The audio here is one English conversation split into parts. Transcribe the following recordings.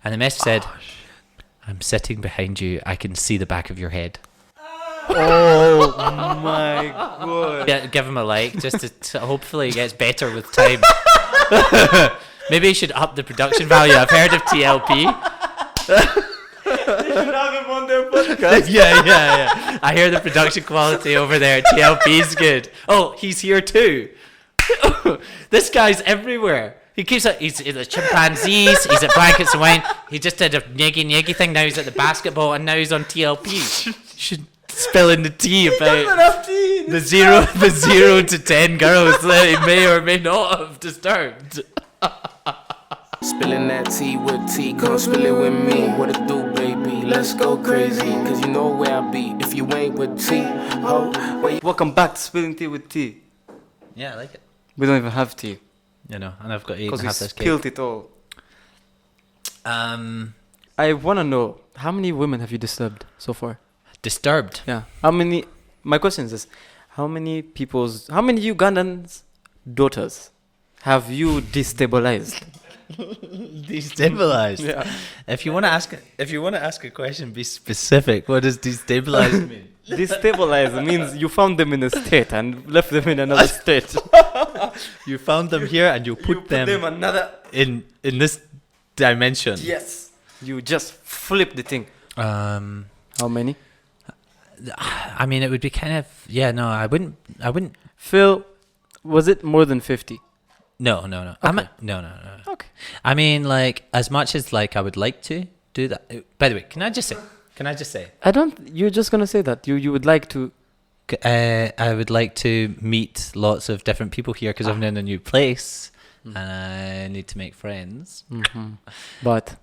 And the message said, "I'm sitting behind you. I can see the back of your head." Oh my god. Yeah, give him a like, just to hopefully it gets better with time. Maybe he should up the production value. I've heard of TLP. They should have him on their podcast. Yeah. I hear the production quality over there. TLP's good. Oh, he's here too. This guy's everywhere. He keeps he's at the chimpanzees, he's at Blankets and Wine. He just did a nyeggy thing, now he's at the basketball, and now he's on TLP. Should spill in the tea about the 0 to 10 girls that he may or may not have disturbed. Spilling that tea with tea, come spill it with me. What it do, baby? Let's go crazy. Cause you know where I be. If you ain't with tea, Welcome back to Spilling Tea with Tea. Yeah, I like it. We don't even have tea. You know, and I've got 8 and Because a we half this cake. spilled it all. I want to know, how many women have you disturbed so far? Disturbed. Yeah. How many? My question is this: how many Ugandans' daughters have you destabilized? Destabilized. Yeah. If you want to ask a question, be specific. What does destabilized mean? Destabilized means you found them in a state and left them in another state. You found them here and you put them another. in this dimension. Yes. You just flip the thing. How many? I mean, it would be kind of No, I wouldn't. Phil, was it more than 50? No. Okay. No. Okay. I mean, like, as much as like I would like to do that. By the way, can I just say? You're just gonna say that you would like to. I would like to meet lots of different people here because I'm in a new place and I need to make friends. Mm-hmm. But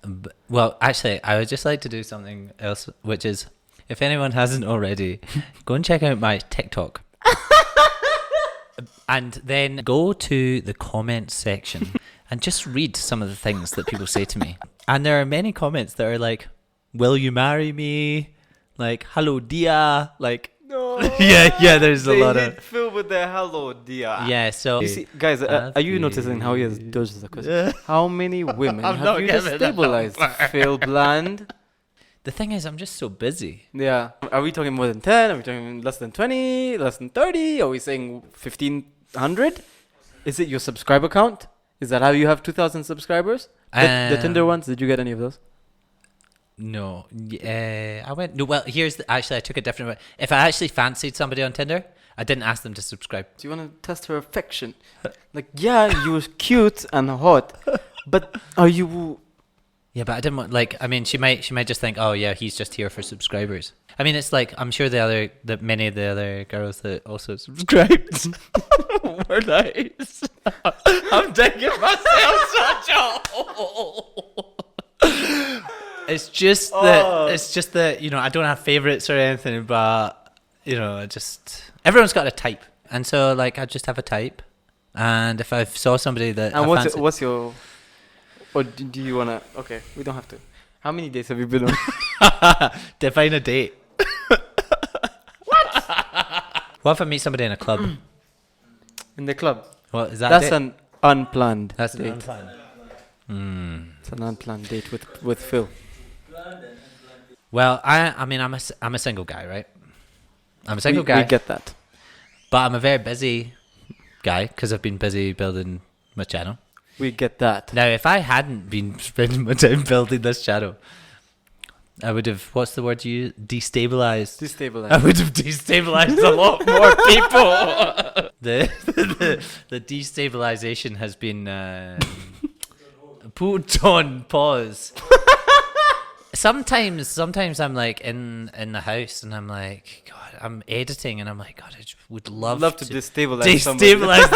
Well, actually, I would just like to do something else, which is, if anyone hasn't already, go and check out my TikTok. And then go to the comments section and just read some of the things that people say to me. And there are many comments that are like, "Will you marry me?" Like, "Hello, dia." Like, no. yeah, there's a They lot hit of... Phil with their hello, dear. Yeah, so... You see, guys, are you noticing how he has dodged the question? How many women I'm have not you giving it destabilized? Phil Bland. The thing is, I'm just so busy. Yeah. Are we talking more than 10? Are we talking less than 20? Less than 30? Are we saying 1,500? Is it your subscriber count? Is that how you have 2,000 subscribers? The Tinder ones, did you get any of those? No. I went... No, well, actually, I took a different way. If I actually fancied somebody on Tinder, I didn't ask them to subscribe. Do you want to test her affection? Like, yeah, you're cute and hot, but are you... Yeah, but I didn't want, like, I mean, she might just think, oh yeah, he's just here for subscribers. I mean, it's like, I'm sure many of the other girls that also subscribed were nice. I'm digging myself such a hole. It's just that, you know, I don't have favorites or anything, but, you know, everyone's got a type. And so, like, I just have a type. And if I saw somebody that And I fancied, what's your... Or do you want to... Okay, we don't have to. How many dates have you been on? define a date. What if I meet somebody in a club? In the club? Well, is that That's date? an unplanned That's an date. unplanned. It's an unplanned date with Phil. Well, I mean, I'm a single guy, right? I'm a single guy. We get that. But I'm a very busy guy because I've been busy building my channel. We get that. Now, if I hadn't been spending my time building this channel, I would have, what's the word you use? Destabilized. Destabilized. I would have destabilized a lot more people. The destabilization has been put on pause. Sometimes I'm like in the house and I'm like, God, I'm editing and I'm like, God, I just would love to destabilize somebody. destabilize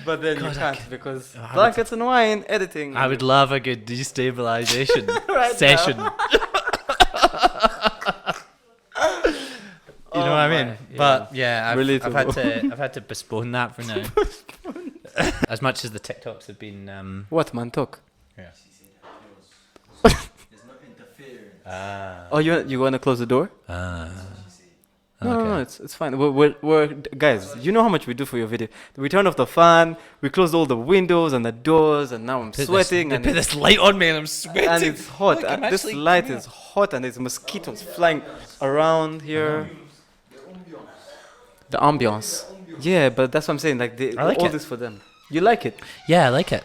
But then God, you can't because I Blankets and Wine editing. I would love a good destabilization Right session. now. You know what I mean? my, yeah. But yeah, Relatable. I've had to postpone that for now. As much as the TikToks have been What, man? Talk. yeah. Oh, you want to close the door? No, it's fine. We're guys. You know how much we do for your video. We turn off the fan. We closed all the windows and the doors, and now I'm sweating. They And put this light on me, and I'm sweating. and it's hot. Look, I'm This actually light coming is hot, and there's mosquitoes flying around here. The ambiance. Yeah, but that's what I'm saying. Like I like all it. this for them. You like it? Yeah, I like it.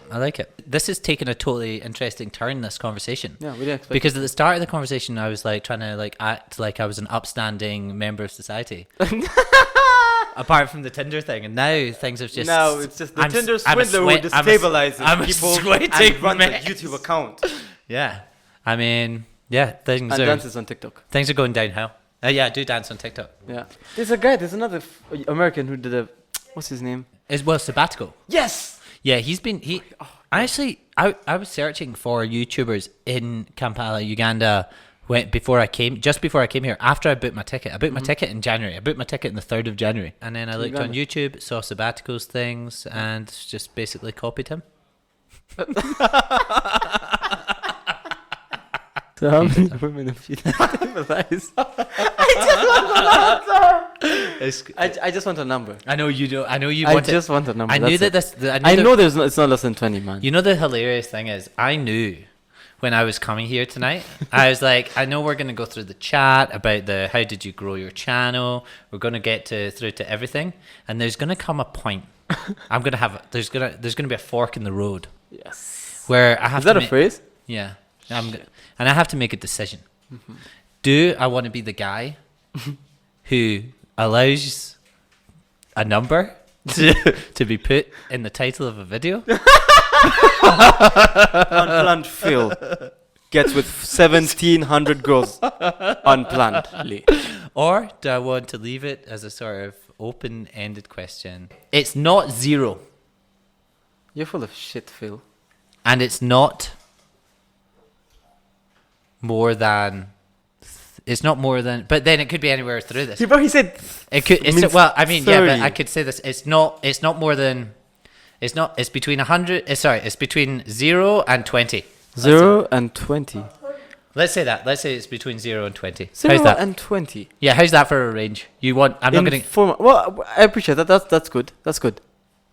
This has taken a totally interesting turn, this conversation. Yeah, we didn't expect. Because at the start of the conversation, I was like trying to like act like I was an upstanding member of society. Apart from the Tinder thing, and now things have just. Now it's just the I'm s- Tinder I'm a swindler sweat- who I'm a s- destabilizes I'm a people sweating and runs a mess. YouTube account Yeah, I mean, yeah, things and are dances on TikTok. things are going downhill. Yeah, I do dance on TikTok. Yeah, there's another American who did what's his name? As well, sabbatical. Yes. Yeah, I was searching for YouTubers in Kampala, Uganda, before I came here. After I booked my ticket, I booked my ticket in January. I booked my ticket on the 3rd of January, and then I looked on YouTube, saw sabbaticals things, and just basically copied him. So how many women have you stabilized? I just want a number. I know you do. I know you I want just want a number. I knew that that's this. I know it's not less than 20, man. You know the hilarious thing is, I knew when I was coming here tonight, I was like, I know we're going to go through the chat about how did you grow your channel. We're going to get through to everything, and there's going to come a point. There's going to be a fork in the road. Yes. Where I have. Is that to a phrase? Yeah. And I have to make a decision. Mm-hmm. Do I want to be the guy who allows a number to be put in the title of a video? Unplanned Phil gets with 1,700 girls unplannedly. Or do I want to leave it as a sort of open-ended question? It's not 0. You're full of shit, Phil. And it's not more than. It's not more than. But then it could be anywhere through this. But he said It could. It's means well. I mean, yeah, but 30. I could say this. It's not more than. It's not. It's between 100. It's between 0 and 20. 0 and 20. Let's say that. Let's say it's between 0 and 20. 0 How's that? and 20. Yeah. How's that for a range? You want? I'm not going to. Well, I appreciate that. That's good. That's good.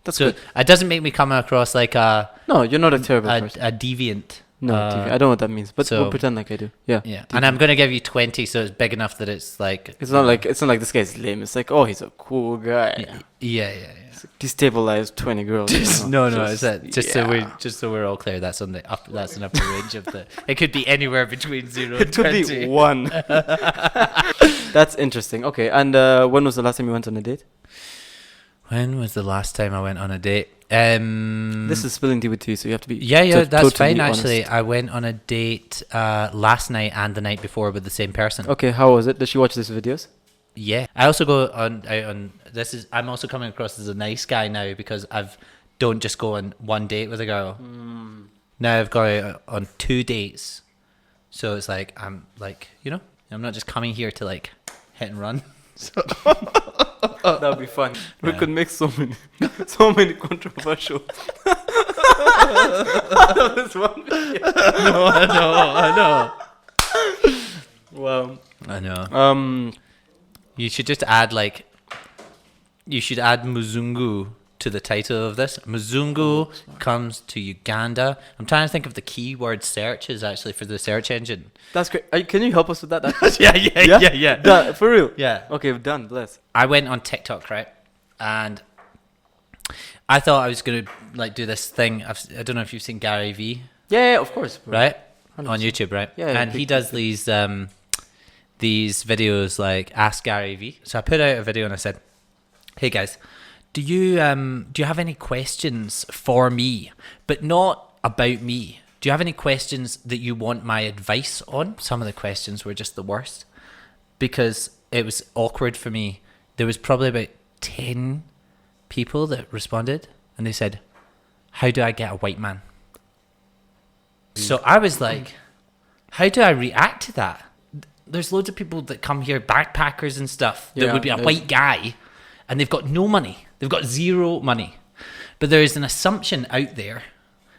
That's So good. it doesn't make me come across like a No, you're not a terrible person. deviant. No, TV. I don't know what that means, but so- we'll pretend like I do. Yeah. Yeah. TV. And I'm going to give you 20, so it's big enough that it's like. It's not like this guy's lame. It's like, oh, he's a cool guy. Yeah. Destabilized 20 girls. you know? No, it's that. Just so we're all clear, that's on the up. That's an upper range of the. It could be anywhere between 0 and It could 20. be 1. That's interesting. Okay, and when was the last time you went on a date? When was the last time I went on a date? This is spilling tea with tea, so you have to be. Yeah, that's totally fine. honest. Actually, I went on a date last night and the night before with the same person. Okay, how was it? Did she watch these videos? Yeah, I also go out on this is. I'm also coming across as a nice guy now because don't just go on one date with a girl. Now I've got out on 2 dates, so it's like I'm like I'm not just coming here to like hit and run. So That would be fun. We Yeah. could make so many controversial. This one. I know. Wow. I know. You should just add Muzungu to the title of this. Muzungu comes to Uganda. I'm trying to think of the keyword searches actually for the search engine. That's great. Can you help us with that? Yeah. Done, for real? Yeah. Okay, we're done. Bless. I went on TikTok, right? And I thought I was going to like do this thing. I don't know if you've seen Gary V, Yeah, of course. Bro. right? 100%. On YouTube, right? Yeah, and he does these videos like Ask Gary V. So I put out a video and I said, "Hey guys, do you have any questions for me, but not about me? Do you have any questions that you want my advice on?" Some of the questions were just the worst because it was awkward for me. There was probably about 10 people that responded and they said, "How do I get a white man?" So I was like, how do I react to that? There's loads of people that come here, backpackers and stuff, that would be a white guy, and they've got no money. They've got zero money. But there is an assumption out there,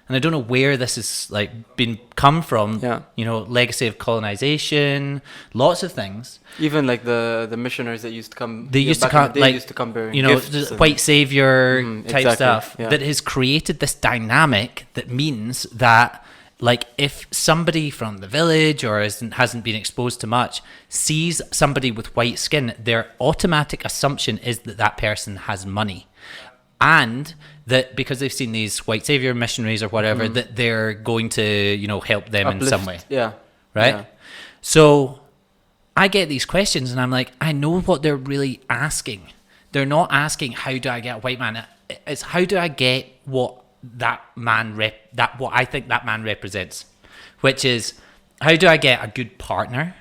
and I don't know where this has like been come from. Yeah. You know, legacy of colonization, lots of things. Even like the missionaries that used to come. They used to back in come the day like used to come bearing you know gifts and- white savior type exactly, stuff yeah. that has created this dynamic that means that like if somebody from the village or hasn't been exposed to much sees somebody with white skin, their automatic assumption is that that person has money, and that because they've seen these white savior missionaries or whatever, that they're going to, you know, help them in some way, Yeah. right? Yeah. So I get these questions and I'm like, I know what they're really asking. They're not asking how do I get a white man. It's how do I get what that man what I think that man represents, which is how do I get a good partner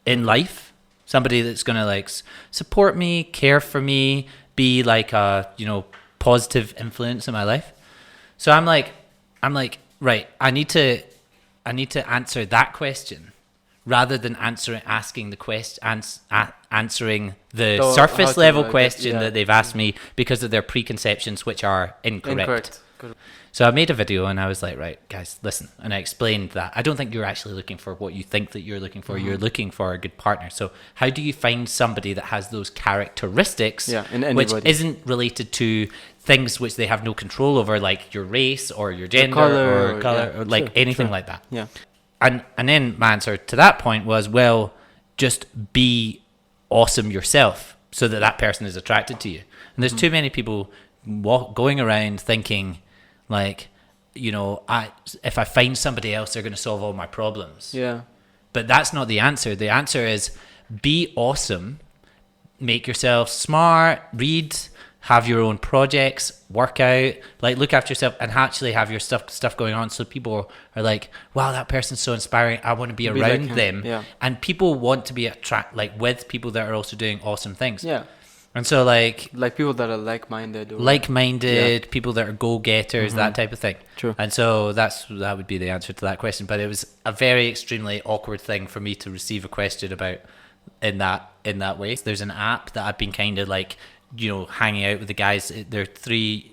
in life, somebody that's gonna like support me, care for me, be like a, you know, positive influence in my life. So I'm like right, I need to answer that question rather than asking the question, answering the So surface how to, level like, question yeah. that they've asked me because of their preconceptions, which are incorrect. Incorrect. Good. So I made a video and I was like, right, guys, listen. And I explained that I don't think you're actually looking for what you think that you're looking for. You're looking for a good partner. So how do you find somebody that has those characteristics, Yeah, in which anybody. isn't related to things which they have no control over, like your race or your gender colour or color yeah, or like sure, anything sure. like that. Yeah. And then my answer to that point was, well, just be awesome yourself so that that person is attracted to you. And there's too many people going around thinking like, you know, if I find somebody else, they're going to solve all my problems. Yeah. But that's not the answer. The answer is be awesome, make yourself smart, read, have your own projects, work out, like look after yourself and actually have your stuff going on. So people are like, wow, that person's so inspiring. I want to be Be around like him. them. Yeah. And people want to be with people that are also doing awesome things. Yeah. And so like Like people that are like-minded. Or, like-minded, people that are go-getters, that type of thing. True. And so that would be the answer to that question. But it was a very extremely awkward thing for me to receive a question about in that way. There's an app that I've been kind of like, you know, hanging out with the guys. There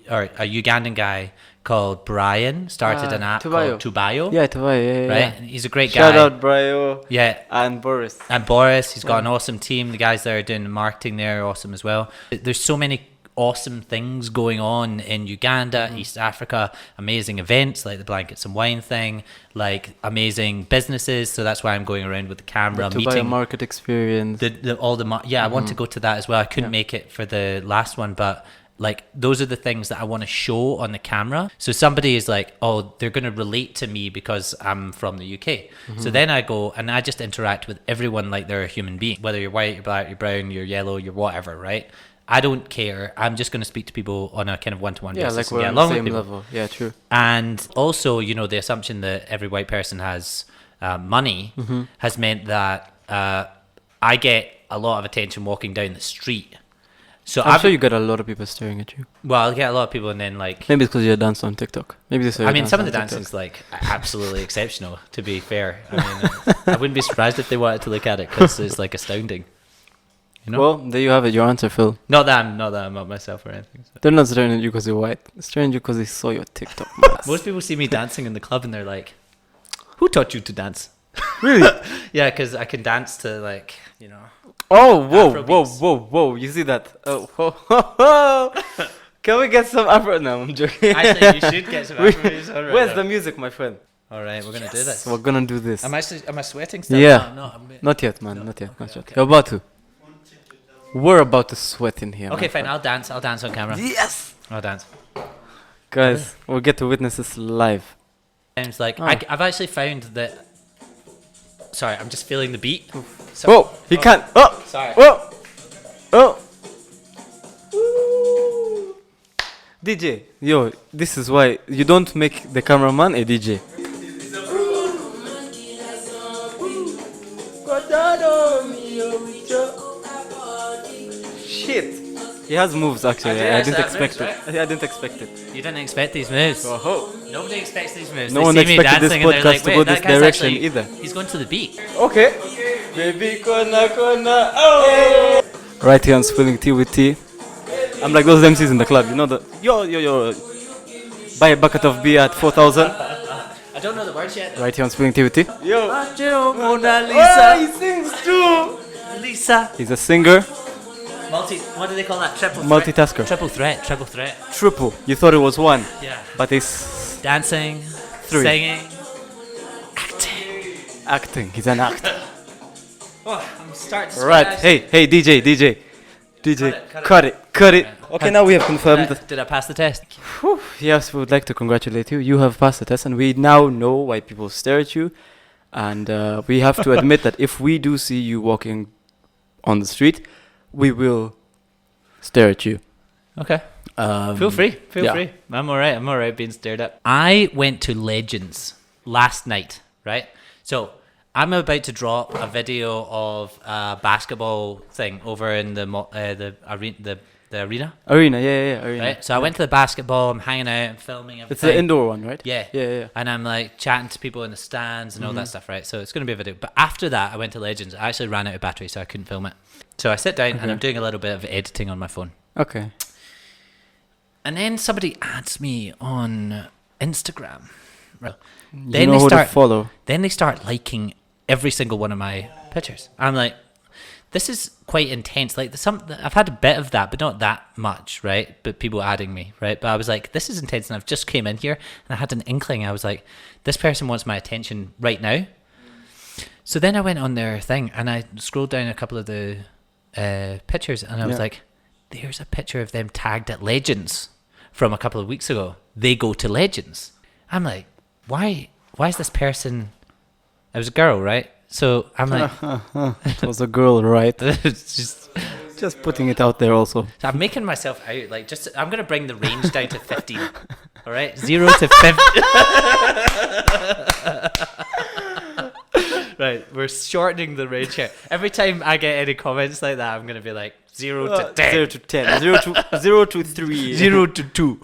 are a Ugandan guy called Brian started an app Tubayo. called Tubayo. Yeah, Tubayo. Yeah, Right? yeah. And he's a great Shout guy. out, Brayo. Yeah. And Boris. And Boris, he's got an awesome team. The guys that are doing the marketing there are awesome as well. There's so many awesome things going on in Uganda, East Africa, amazing events like the Blankets and Wine thing, like amazing businesses. So that's why I'm going around with the camera, To buy a meeting market experience. I want to go to that as well. I couldn't make it for the last one, but like those are the things that I want to show on the camera. So somebody is like, oh, they're going to relate to me because I'm from the UK. So then I go and I just interact with everyone like they're a human being, whether you're white, you're black, you're brown, you're yellow, you're whatever, right? I don't care. I'm just going to speak to people on a kind of one-to-one Yeah, basis like and we're get on along the with same people. level. Yeah, true. And also, you know, the assumption that every white person has money has meant that I get a lot of attention walking down the street. So I'm sure you got a lot of people staring at you. well, I get a lot of people, and then like, Maybe it's because you dance on TikTok. Maybe this. I mean, some of the dancing is like absolutely exceptional. To be fair, I mean, I wouldn't be surprised if they wanted to look at it because it's like astounding. You know, Well, there you have it. Your answer, Phil. not that I'm not myself or anything. So. They're not staring at you because you're white. They're staring at you because they saw your TikTok. Mask. Most people see me dancing in the club, and they're like, "Who taught you to dance?" Really? Yeah, because I can dance to like, you know. Oh, whoa, Afro whoa, beats. whoa, whoa! You see that? Oh, ho, ho, ho. Can we get some Afro? No, I'm joking. Actually, you should get some Afro beats on right Where's now. the music, my friend? All right, we're gonna do this. We're gonna do this. Am I sweating still? Yeah. No, I'm Not yet, man. Not yet. Okay, Not yet. okay. You're about to. We're about to sweat in here. okay, my fine. friend. I'll dance on camera. Yes, I'll dance. guys, we'll get to witness this live. Times like Oh. I've actually found that. Sorry, I'm just feeling the beat. So, Whoa, he can't. Oh, Sorry. whoa, oh. Woo. DJ, yo, this is why you don't make the cameraman a DJ. Shit. He has moves actually. do I actually didn't have expect moves, it. I didn't expect it. You didn't expect these moves. Oh. Nobody expects these moves. No They one see me expected this dancing and they're like, podcast to "Wait, go that this guy's direction actually- either. He's going to the beat." Okay. Baby kona kona. Oh. Right here on Spilling Tea with Tea. I'm like those MCs in the club. You know the yo yo yo. Buy a bucket of beer at 4,000. I don't know the words yet. Right here on Spillin TV. Yo. Mona Oh, he sings too. Lisa. He's a singer. What do they call that? Triple Multitasker. Triple threat. Triple threat. Triple. You thought it was one. Yeah. But it's Dancing. 3. Singing. Acting. Acting. He's an actor. Oh, I'm starting to Right. Hey, DJ. Cut it. Okay, now we have confirmed. Did I pass the test? Whew, yes, we would like to congratulate you. You have passed the test, and we now know why people stare at you. And we have to admit that if we do see you walking on the street, we will stare at you. Okay. Feel free. I'm alright being stared at. I went to Legends last night, right? So I'm about to drop a video of a basketball thing over in the arena. Arena, yeah, arena. Right? So I went to the basketball, I'm hanging out, I'm filming everything. It's the indoor one, right? Yeah. Yeah. And I'm like chatting to people in the stands and all that stuff, right? So it's going to be a video. But after that, I went to Legends. I actually ran out of battery, so I couldn't film it. So I sit down and I'm doing a little bit of editing on my phone. Okay. And then somebody adds me on Instagram. Right. You know who to follow. Then they start liking every single one of my pictures. I'm like, this is quite intense. Like I've had a bit of that, but not that much, right? But people adding me, right? But I was like, this is intense, and I've just came in here and I had an inkling. I was like, this person wants my attention right now. So then I went on their thing and I scrolled down a couple of the pictures, and I was like, there's a picture of them tagged at Legends from a couple of weeks ago. They go to Legends. I'm like, why is this person? It was a girl, right? So I'm like, it was a girl, right? it's just putting it out there also. So I'm making myself out, like, I'm going to bring the range down to 15. All right? 0 to 50. Right, we're shortening the range here. Every time I get any comments like that, I'm going to be like 0 to 10. 0 to 10. 0 to 3. 0 to 2.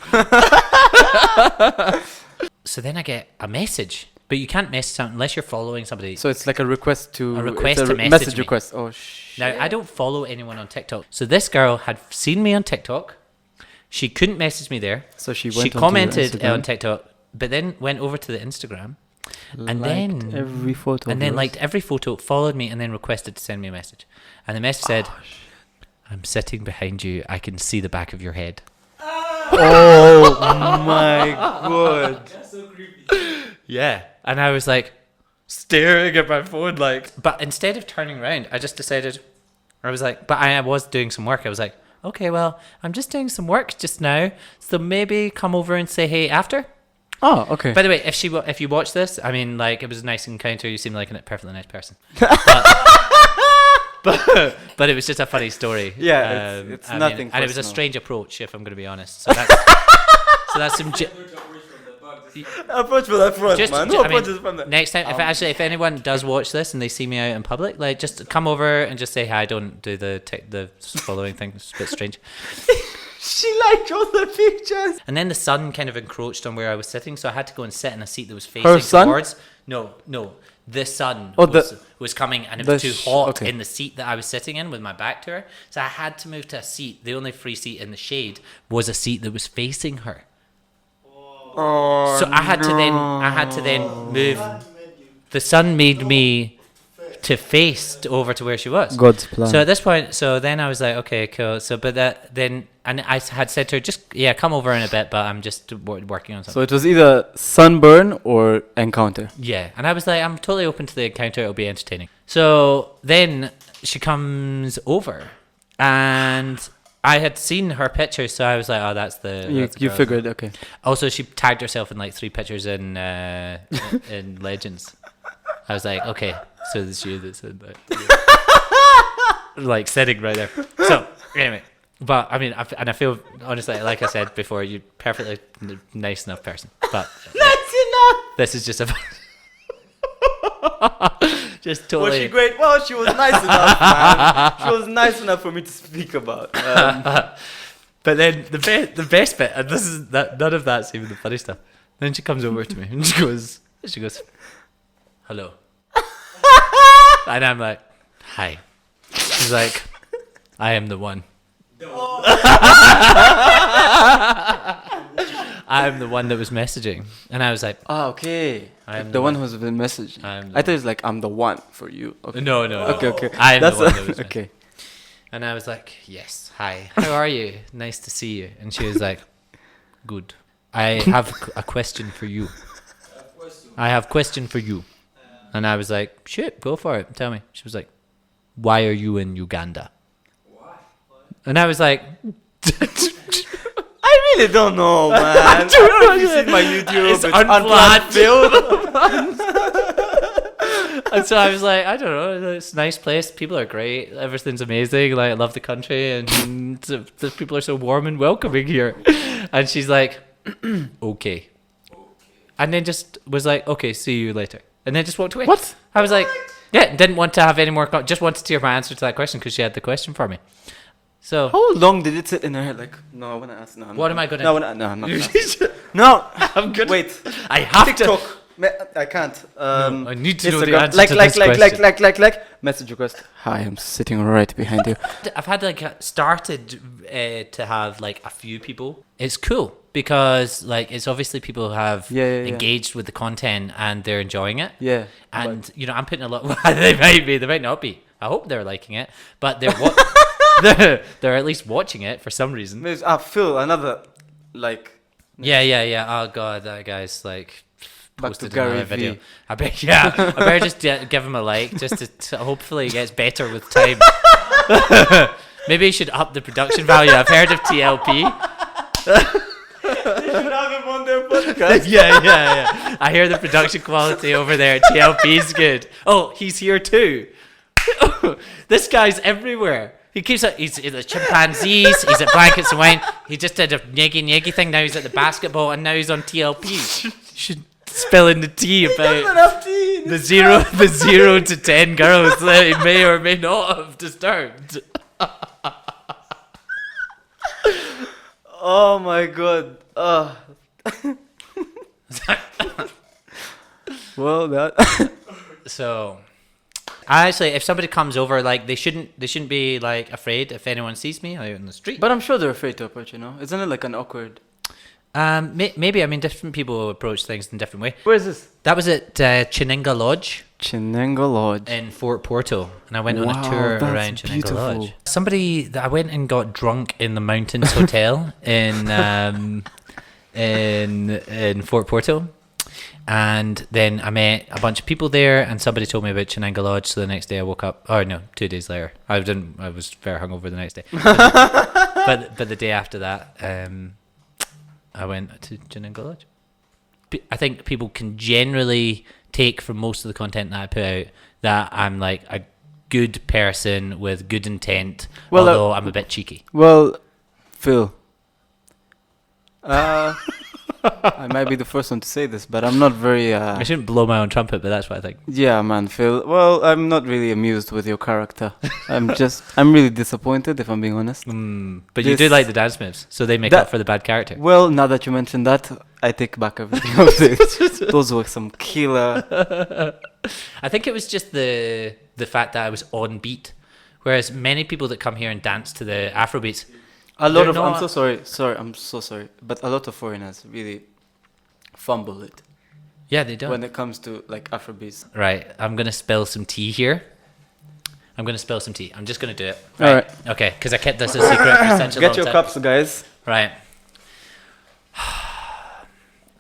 So then I get a message. But you can't message someone unless you're following somebody. So it's like a request to... A request it's to message me. request. Oh, shit. Now, I don't follow anyone on TikTok. So this girl had seen me on TikTok. She couldn't message me there. So she commented on TikTok, but then went over to the Instagram. And then every photo. And then liked every photo, followed me, and then requested to send me a message. And the message said, I'm sitting behind you. I can see the back of your head. Oh, my God. That's so creepy. Yeah. And I was like, staring at my phone, like. But instead of turning around, I just decided, I was like, but I was doing some work. I was like, okay, well, I'm just doing some work just now. So maybe come over and say hey after. Oh, okay. By the way, if you watch this, I mean, like, it was a nice encounter. You seem like a perfectly nice person. But it was just a funny story. Yeah, it's nothing. And it was a strange approach, if I'm going to be honest. So that's some. Approach from the front, man. No approaches from the... Next time, if anyone does watch this and they see me out in public, like, just come over and just say hi. Don't do the following thing. It's a bit strange. She liked all the pictures. And then the sun kind of encroached on where I was sitting, so I had to go and sit in a seat that was facing towards. No. The sun was coming, and it was too hot in the seat that I was sitting in with my back to her. So I had to move to a seat. The only free seat in the shade was a seat that was facing her. Oh, so I had to then move. The sun made me to face over to where she was. God's plan. So at this point, then I was like, okay, cool. So, but then I had said to her, just come over in a bit, but I'm just working on something. So it was either sunburn or encounter. Yeah, and I was like, I'm totally open to the encounter. It'll be entertaining. So then she comes over, and I had seen her picture, so I was like, oh, that's the you figured, okay. Also, she tagged herself in like 3 pictures in Legends. I was like, okay, so this is you that's in that. Like sitting right there. So anyway, but I mean, I feel honestly, like I said before, you're perfectly nice enough person. But nice enough. This is just a just totally. Was she great? Well, she was nice enough, man. She was nice enough for me to speak about. But then the best bit, and this is none of that's even the funny stuff. Then she comes over to me and she goes, hello. And I'm like, hi. She's like, I am the one. I'm the one that was messaging, and I was like, Ah, okay. I'm The one who's been messaging. I thought it's like I'm the one for you. Okay. no. Okay. I'm That's the one that was okay. And I was like, yes, hi, how are you? Nice to see you. And she was like, good. I have a question for you. I have question for you. And I was like, shit, go for it. Tell me. She was like, why are you in Uganda? Why? And I was like, I really don't know, man. I don't know if you see my YouTube. It's unplanned. And so I was like, I don't know, it's a nice place. People are great. Everything's amazing. Like, I love the country, and the people are so warm and welcoming here. And she's like, okay. And then just was like, okay, see you later. And then just walked away. What? I was like, yeah, didn't want to have any more. Just wanted to hear my answer to that question because she had the question for me. So how long did it sit in her head? Like, no, I want to ask. No. What am I gonna? No, no, I'm not. No, I'm good. Wait. I have TikTok. to. I can't. No, I need to know the Instagram. answer to this question. Like. Message request. Hi, I'm sitting right behind you. I've had started to have like a few people. It's cool because like it's obviously people who have engaged with the content and they're enjoying it. Yeah. And you know, I'm putting a lot. They might be. They might not be. I hope they're liking it, but they're they're at least watching it for some reason. Phil, another like. Yeah. Oh god, that guy's like. Back to Posted Gary another V. video. I better just give him a like, just to hopefully he gets better with time. Maybe he should up the production value. I've heard of TLP. You should have him on their podcast. Yeah. I hear the production quality over there at TLP is good. Oh, he's here too. This guy's everywhere. He keeps he's at the chimpanzees, he's at Blankets and Wine. He just did a nyeggy thing, now he's at the basketball, and now he's on TLP. You should spill in the tea about the 0 to 10 girls that he may or may not have disturbed. Oh my god. Well, that. So, actually, if somebody comes over, like they shouldn't be like afraid if anyone sees me out in the street. But I'm sure they're afraid to approach. Isn't it like an awkward? Maybe. I mean, different people approach things in a different way. Where is this? That was at Chinenga Lodge. Chinenga Lodge In Fort Portal, and I went on a Wow, tour that's around Chinenga beautiful. Lodge. I went and got drunk in the Mountains Hotel in Fort Portal, and then I met a bunch of people there, and somebody told me about Chinenga Lodge. So the next day I woke up. Oh no, 2 days later. I was very hungover the next day. But the day after that, I went to Chinenga Lodge. I think people can generally take from most of the content that I put out that I'm like a good person with good intent, although I'm a bit cheeky. Well, Phil, I might be the first one to say this, but I'm not very. I shouldn't blow my own trumpet, but that's what I think. Yeah, man, Phil. Well, I'm not really amused with your character. I'm really disappointed, if I'm being honest. But you do like the dance moves, so they make up for the bad character. Well, now that you mentioned that, I take back everything I said. Those were some killer. I think it was just the fact that I was on beat, whereas many people that come here and dance to the Afrobeats. I'm so sorry. I'm so sorry. But a lot of foreigners really fumble it. Yeah, they don't. When it comes to like Afrobeats. Right, I'm going to spill some tea here. I'm just going to do it. All right. Okay, because I kept this a secret for such a long Get your time. cups, guys. Right.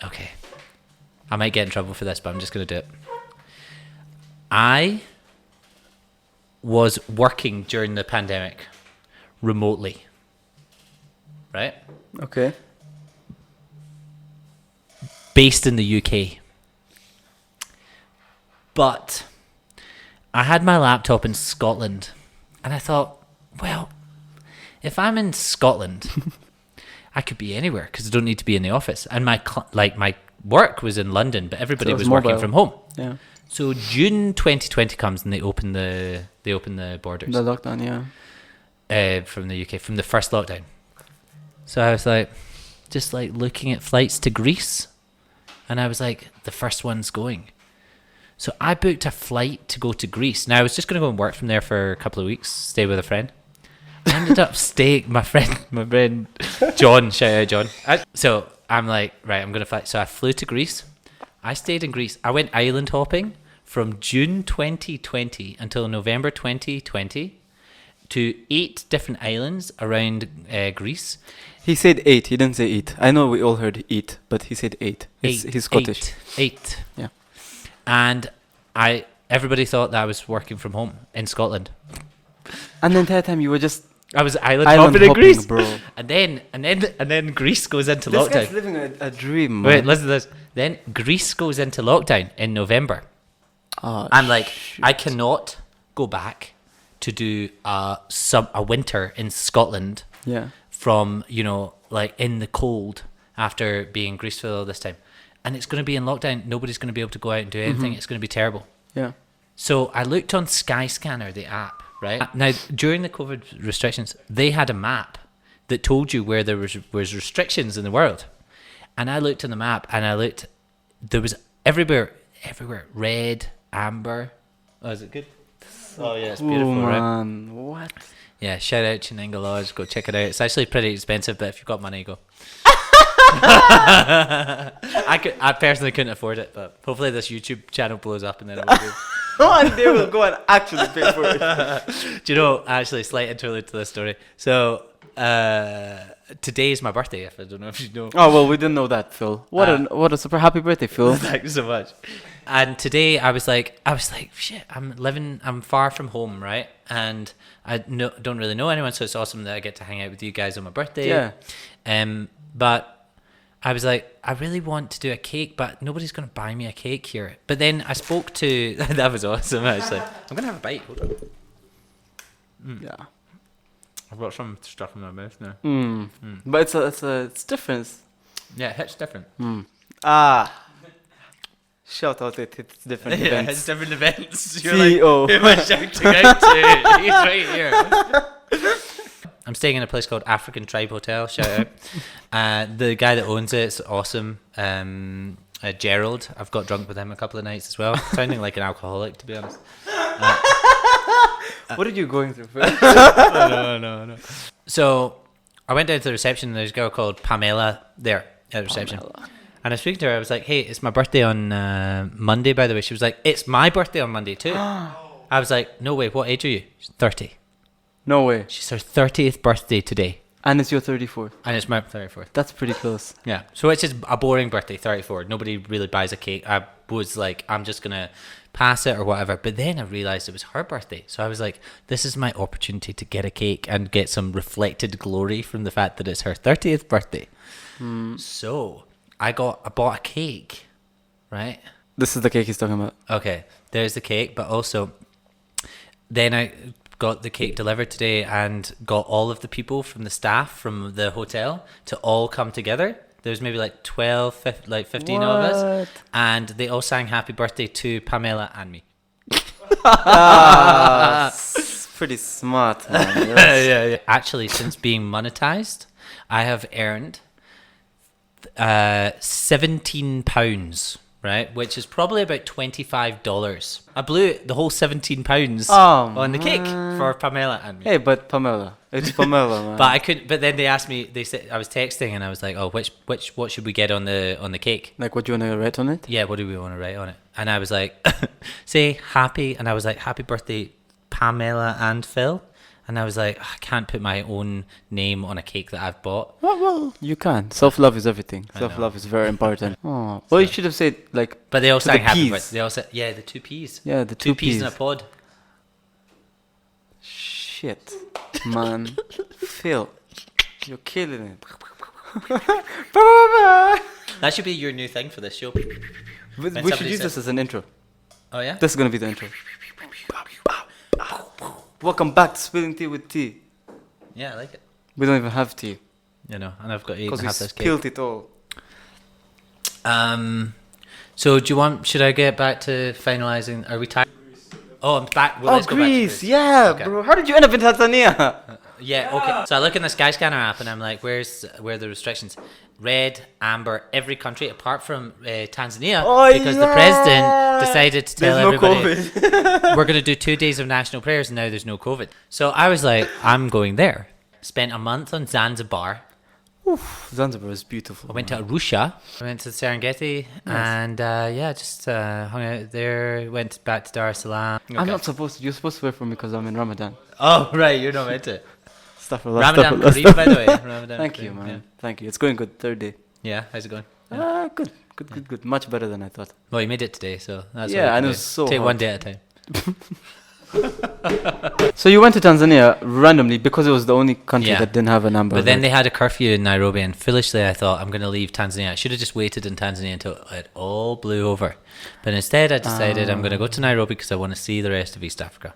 Okay. I might get in trouble for this, but I'm just going to do it. I was working during the pandemic remotely. Right? Okay. Based in the UK. But I had my laptop in Scotland, and I thought, well, if I'm in Scotland, I could be anywhere because I don't need to be in the office. And my work was in London, but everybody was working from home. Yeah. So June 2020 comes and they open the borders. The lockdown, yeah. From the UK, from the first lockdown. So I was like, just like looking at flights to Greece, and I was like, the first one's going. So I booked a flight to go to Greece. Now I was just going to go and work from there for a couple of weeks, stay with a friend. I ended up staying, my friend John, shout out John. So I'm like, right, I'm gonna fly. So I flew to Greece. I stayed in Greece. I went island hopping from June 2020 until November 2020 to 8 different islands around Greece. He said 8. He didn't say eat. I know we all heard eat, but he said 8. He's Scottish. 8. Yeah. And everybody thought that I was working from home in Scotland. And the entire time you were just I was island hopping in Greece, bro. And then Greece goes into This lockdown. guy's living a dream. Wait, Man. listen to this. Then Greece goes into lockdown in November. Oh, I'm like, shoot. I cannot go back to do a winter in Scotland. Yeah. From like in the cold after being in Greece for all this time, and it's going to be in lockdown. Nobody's going to be able to go out and do anything. It's going to be terrible. Yeah. So I looked on Skyscanner, the app, right? Now, during the COVID restrictions, they had a map that told you where there was restrictions in the world. And I looked on the map, and there was everywhere, red, amber. Oh, is it good? Oh, yeah, it's beautiful, right? Man, what? Yeah, shout out Chininga Lodge. Go check it out. It's actually pretty expensive, but if you've got money, go. I personally couldn't afford it, but hopefully this YouTube channel blows up and then it will do. And they will go and actually pay for it. Do you know, actually, slight interlude to this story. So, today is my birthday, if I don't know if you know. Oh, well, we didn't know that, Phil. What a super happy birthday, Phil. Thank you so much. And today I was like, shit, I'm far from home, right? And I don't really know anyone, so it's awesome that I get to hang out with you guys on my birthday. Yeah. But I was like, I really want to do a cake, but nobody's going to buy me a cake here. But then I spoke to, that was awesome, actually. I'm going to have a bite. Hold on. Yeah. I've got some stuff in my mouth now. But it's different. Yeah, it's different. Shout out it. It's different Yeah, events. it's different events. You're CEO. like, who am I shouting out to? He's right here. I'm staying in a place called African Tribe Hotel. Shout out. The guy that owns it's awesome. Gerald. I've got drunk with him a couple of nights as well. Sounding like an alcoholic, to be honest. What are you going through, Phil? No. So I went down to the reception and there's a girl called Pamela there at the reception. And I was speaking to her. I was like, hey, it's my birthday on Monday, by the way. She was like, it's my birthday on Monday too. I was like, no way, what age are you? She's 30. No way. She's her 30th birthday today. And it's your 34th. And it's my 34th. That's pretty close. Yeah. So it's just a boring birthday, 34. Nobody really buys a cake. I was like, I'm just going to pass it or whatever. But then I realized it was her birthday. So I was like, this is my opportunity to get a cake and get some reflected glory from the fact that it's her 30th birthday. So I bought a cake, right? This is the cake he's talking about. Okay. There's the cake, but also then I got the cake delivered today and got all of the people from the staff from the hotel to all come together. There's maybe like 12, 15 of us. And they all sang happy birthday to Pamela and me. Pretty smart, man. Yeah. Actually, since being monetized, I have earned £17, right? Which is probably about $25. I blew the whole £17 on the cake for Pamela and me. Hey, but Pamela. It's Pamela, man. But I couldn't. But then they asked me. They said I was texting, and I was like, "Oh, what should we get on the cake?" Like, what do you want to write on it? Yeah, what do we want to write on it? And I was like, "Say happy," and I was like, "Happy birthday, Pamela and Phil." And I was like, I can't put my own name on a cake that I've bought. Well, you can. Self-love is everything. I know. Self-love is very important. Oh, well, you should have said like. But they all sang the happy peas. birthday. They all said, yeah, the 2 peas. Yeah, the Two two peas in a pod. Shit, man, Phil, you're killing it. That should be your new thing for this show. We should somebody use said- this as an intro. Oh yeah. This is gonna be the intro. Welcome back to Spilling Tea with Tea. Yeah, I like it. We don't even have tea You know, and I've got to eat because and we have this cake. spilled it all. So should I get back to finalising? Are we tired? Oh, I'm back. Well, Oh, let's go back to Greece, yeah, Okay. bro. How did you end up in Tanzania? Yeah, okay. So I look in the Skyscanner app and I'm like, where are the restrictions? Red, amber, every country apart from Tanzania, Oh, because the president decided to tell There's no everybody COVID. we're going to do 2 days of national prayers and now there's no COVID. So I was like, I'm going there. Spent a month on Zanzibar. Zanzibar is beautiful. I went to Arusha. I went to Serengeti. Nice. And just hung out there. Went back to Dar es Salaam. I'm not supposed to. You're supposed to wait for me because I'm in Ramadan. Oh, right. You're not meant to. Astaghfirullah, Ramadan astaghfirullah, Kareem, by the way. Ramadan Thank Kareem, you, man. Yeah. Thank you. It's going good. Third day. Yeah, how's it going? Good. Much better than I thought. Well, you made it today, so that's Yeah, all you and can it do. was so Take hot. one day at a time. So you went to Tanzania randomly because it was the only country Yeah. that didn't have a number. But then they had a curfew in Nairobi, and foolishly I thought I'm going to leave Tanzania. I should have just waited in Tanzania until it all blew over. But instead, I decided I'm going to go to Nairobi because I want to see the rest of East Africa.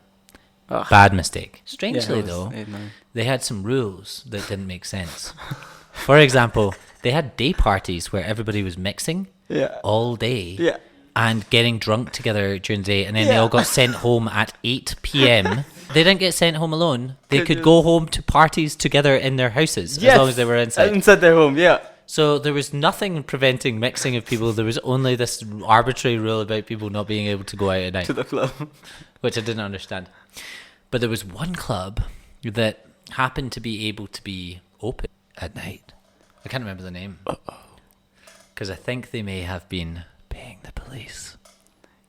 Ugh. Bad mistake. Yeah, Strangely, it was though, 8, 9. they had some rules that didn't make sense. For example, they had day parties where everybody was mixing Yeah. all day. Yeah. And getting drunk together during the day, and then they Yeah. all got sent home at 8 p.m. They didn't get sent home alone. They Could could you- go home to parties together in their houses as long as they were inside. Inside their home, yeah. So there was nothing preventing mixing of people. There was only this arbitrary rule about people not being able to go out at night, To the club. which I didn't understand. But there was one club that happened to be able to be open at night. I can't remember the name. Because I think they may have been paying the police.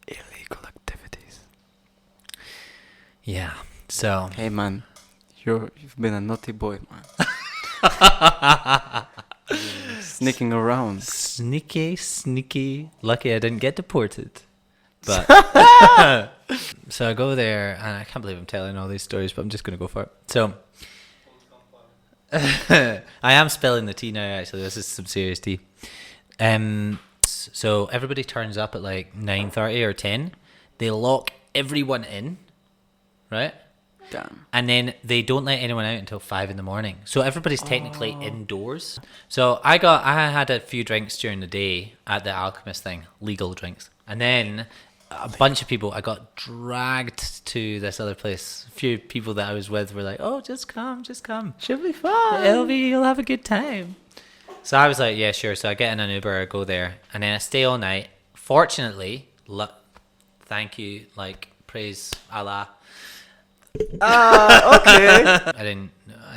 Illegal activities. Yeah. So Hey man, you've been a naughty boy, man. Sneaking around. sneaky. Lucky I didn't get deported. But so I go there, and I can't believe I'm telling all these stories, but I'm just going to go for it. So I am spilling the tea now. Actually, this is some serious tea. So everybody turns up at like 9:30 or 10. They lock everyone in, right? Damn. And then they don't let anyone out until 5 in the morning. So everybody's technically indoors. So I had a few drinks during the day at the Alchemist thing, legal drinks. And then a bunch of people, I got dragged to this other place. A few people that I was with were like, "Oh, just come. Should be fun. You'll have a good time." So I was like, "Yeah, sure." So I get in an Uber, I go there, and then I stay all night. Fortunately, thank you, like praise Allah. Okay. I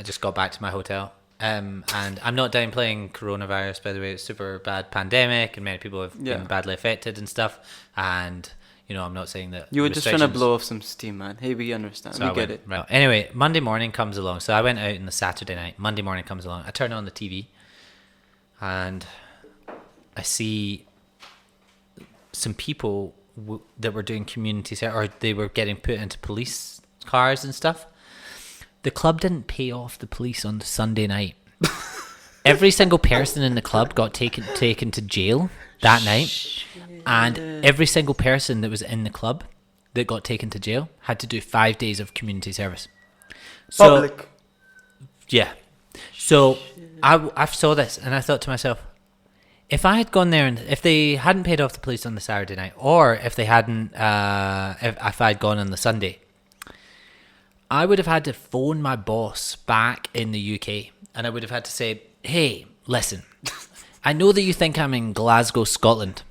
just got back to my hotel. And I'm not downplaying coronavirus, by the way. It's a super bad pandemic, and many people have been badly affected and stuff. And, I'm not saying that You were just trying to restrictions- blow off some steam, man. Hey, we understand. So we I get went, it. right. Anyway, Monday morning comes along. So I went out on the Saturday night. Monday morning comes along. I turn on the TV, and I see some people that were doing community service, or they were getting put into police cars and stuff. The club didn't pay off the police on the Sunday night. Every single person in the club got taken to jail that night, and every single person that was in the club that got taken to jail had to do 5 days of community service. So, Public. yeah. So I saw this and I thought to myself, if I had gone there and if they hadn't paid off the police on the Saturday night, or if they hadn't, if I'd gone on the Sunday, I would have had to phone my boss back in the UK, and I would have had to say, "Hey, listen, I know that you think I'm in Glasgow, Scotland,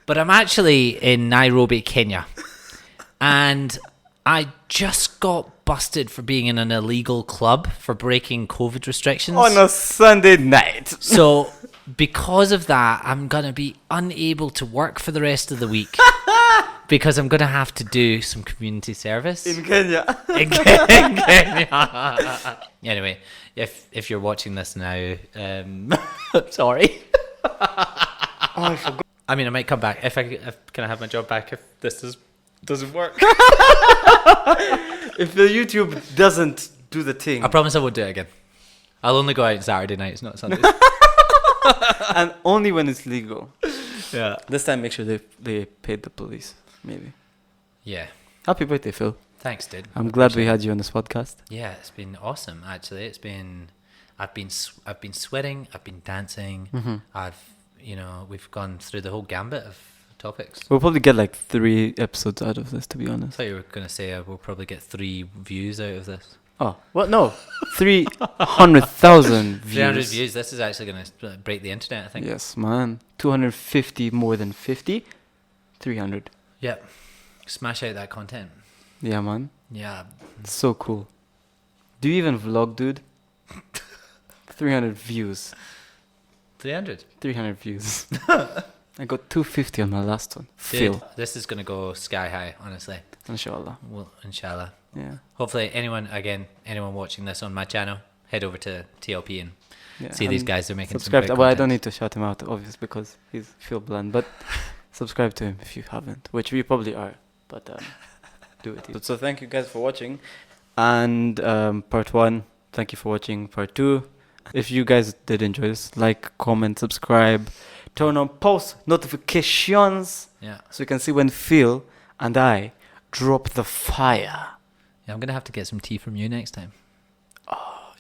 but I'm actually in Nairobi, Kenya, and I just got busted for being in an illegal club for breaking COVID restrictions. On a Sunday night. So because of that, I'm going to be unable to work for the rest of the week because I'm going to have to do some community service In Kenya. in Kenya. Anyway, if you're watching this now, sorry. Oh, I forgot. I mean, I might come back. Can I have my job back if this doesn't work? If the YouTube doesn't do the thing, I promise I won't do it again. I'll only go out on Saturday nights, not Sundays. and only when it's legal. Yeah. This time, make sure they paid the police. Maybe. Yeah. Happy birthday, Phil. Thanks, dude. I'm glad we had you on this podcast. Yeah, it's been awesome. Actually, I've been sweating. I've been dancing. Mm-hmm. We've gone through the whole gambit of topics. We'll probably get like 3 episodes out of this, to be I honest. thought you were gonna say we'll probably get 3 views out of this. Oh, what? No, 300,000 views. 300 views. This is actually gonna break the internet, I think. Yes, man. 250 more than 50. 300. Yep. Smash out that content. Yeah, man. Yeah. It's so cool. Do you even vlog, dude? 300 views. 300. 300 views. I got 250 on my last one. Dude, Phil. this is gonna go sky high, honestly. Inshallah. Well, inshallah. Yeah. Hopefully, anyone watching this on my channel, head over to TLP and Yeah. see these guys are making subscribe. some great Well, I content. don't need to shout him out, obviously, because he's Phil Bland. But subscribe to him if you haven't, which we probably are. But do it. So thank you guys for watching. And part 1, thank you for watching part 2. If you guys did enjoy this, like, comment, subscribe, turn on post notifications Yeah. so you can see when Phil and I drop the fire. Yeah, I'm gonna have to get some tea from you next time.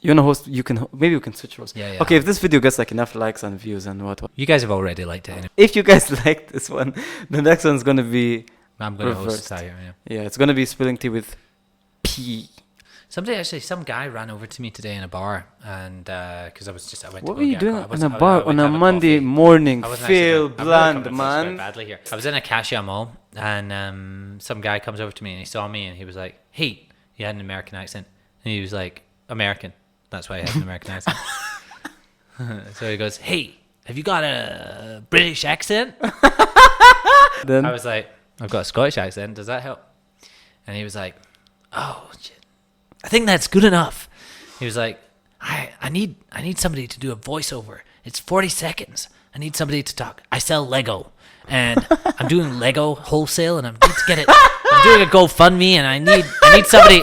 You wanna host? You can. Maybe we can switch roles. Yeah, yeah. Okay, if this video gets like enough likes and views and what. You guys have already liked it. Anyway. If you guys like this one, the next one's gonna be. I'm gonna host Reversed. Tahir. Yeah. Yeah, it's gonna be spilling tea with P. Some guy ran over to me today in a bar, and because I went. What to were go you get doing I was- in a I bar went on to a have Monday coffee. morning? I wasn't actually Phil going- I'm really coming Bland, across very man. badly here. I was in a cashier mall, and some guy comes over to me and he saw me and he was like, "Hey," he had an American accent, and he was like, "American." That's why he had an American accent. So he goes, "Hey, have you got a British accent?" Then I was like, "I've got a Scottish accent. Does that help?" And he was like, "Oh shit, I think that's good enough." He was like, I need somebody to do a voiceover. It's 40 seconds. I need somebody to talk. I sell Lego, and I'm doing Lego wholesale, and I need to get it. I'm doing a GoFundMe, and I need somebody.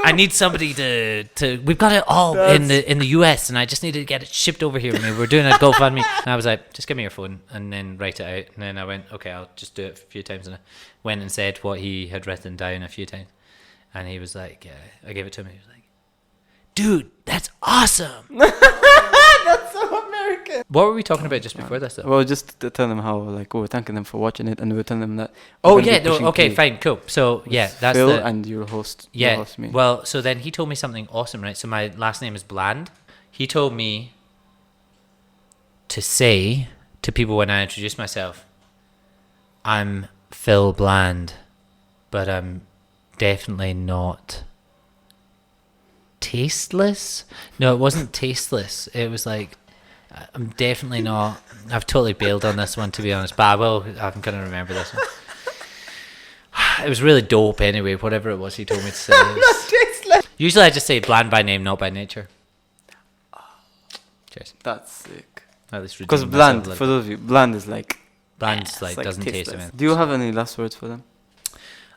I need somebody to. We've got it all in the US, and I just need to get it shipped over here. We're doing a GoFundMe, and I was like, just give me your phone and then write it out. And then I went, okay, I'll just do it a few times, and I went and said what he had written down a few times, and he was like, I gave it to him. He was like, dude, that's awesome. that's so American. What were we talking about just before this, though? Well, just to tell them how like we're thanking them for watching it, and we're telling them that. Oh we're gonna yeah, be no, pushing okay, P fine, cool. So yeah, with that's Phil the and your host. yeah. Your host me. Well, so then he told me something awesome, right? So my last name is Bland. He told me to say to people when I introduce myself, I'm Phil Bland, but I'm definitely not tasteless. No, it wasn't tasteless. It was like, I'm definitely not. I've totally bailed on this one, to be honest, but I'm gonna remember this one. It was really dope anyway, whatever it was he told me to say. Usually I just say bland by name, not by nature. Cheers. That's sick. At least Because redeem myself bland, a little for those of you, bland is like. Bland's it's like doesn't taste tasteless. of it. Do you have any last words for them?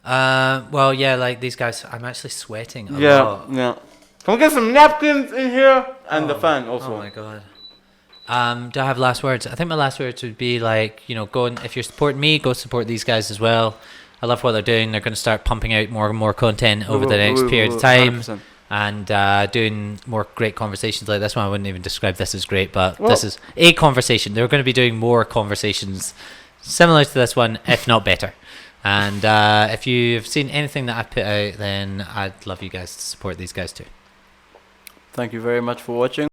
Well, yeah, like these guys, I'm actually sweating a Yeah, lot. yeah. Can we get some napkins in here and the fan also? Oh my god. Do I have last words? I think my last words would be like, go and if you're supporting me, go support these guys as well. I love what they're doing. They're going to start pumping out more and more content over the next period of time, 100%. and doing more great conversations like this one. I wouldn't even describe this as great, but this is a conversation. They're going to be doing more conversations similar to this one, if not better. And if you've seen anything that I've put out, then I'd love you guys to support these guys too. Thank you very much for watching.